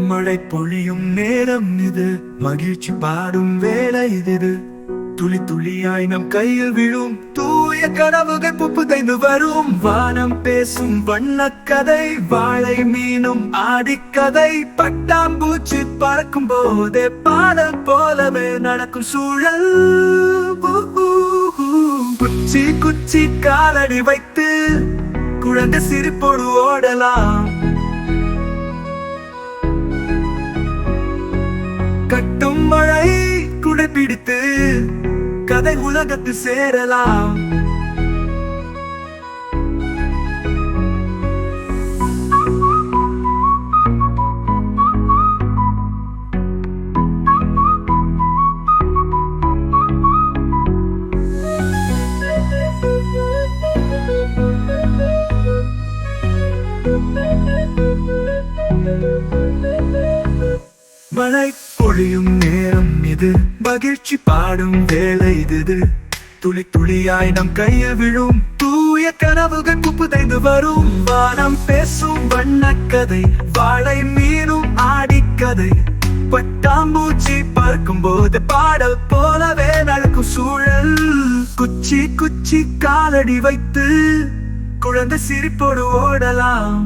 மழை பொழியும் நேரம் இது, மகிழ்ச்சி பாடும் வேளை இது. துளி துளியாய் நம் கையில் விழும் தூய கனவுகள் புதைந்து வரும். வானம் பேசும் வண்ணக்கதை, வாழை மீனும் ஆடிக்கதை. பட்டாம்பூச்சி பறக்கும் போதே பாடல் போலவே நடக்கும் சூழல். குச்சி குச்சி காலடி வைத்து குழந்தை சிரிப்போடு ஓடலாம். கட்டும் மழை குடை பிடித்து கதை உலகத்து சேரலாம். மழை பொழியும் நேரம் இது, மகிழ்ச்சி பாடும் வேளை இது. துளி துளியாய் நம் கையில் விழும் தூய கனவுகள் புதைந்து வரும். வானம் பேசும் வண்ணக்கதை, வாழை மீனும் ஆடிக்கதை. பட்டாம்பூச்சி பறக்கும் போது பாடல் போலவே நடக்கும் சூழல். குச்சி குச்சி காலடி வைத்து குழந்தை சிரிப்போடு ஓடலாம்.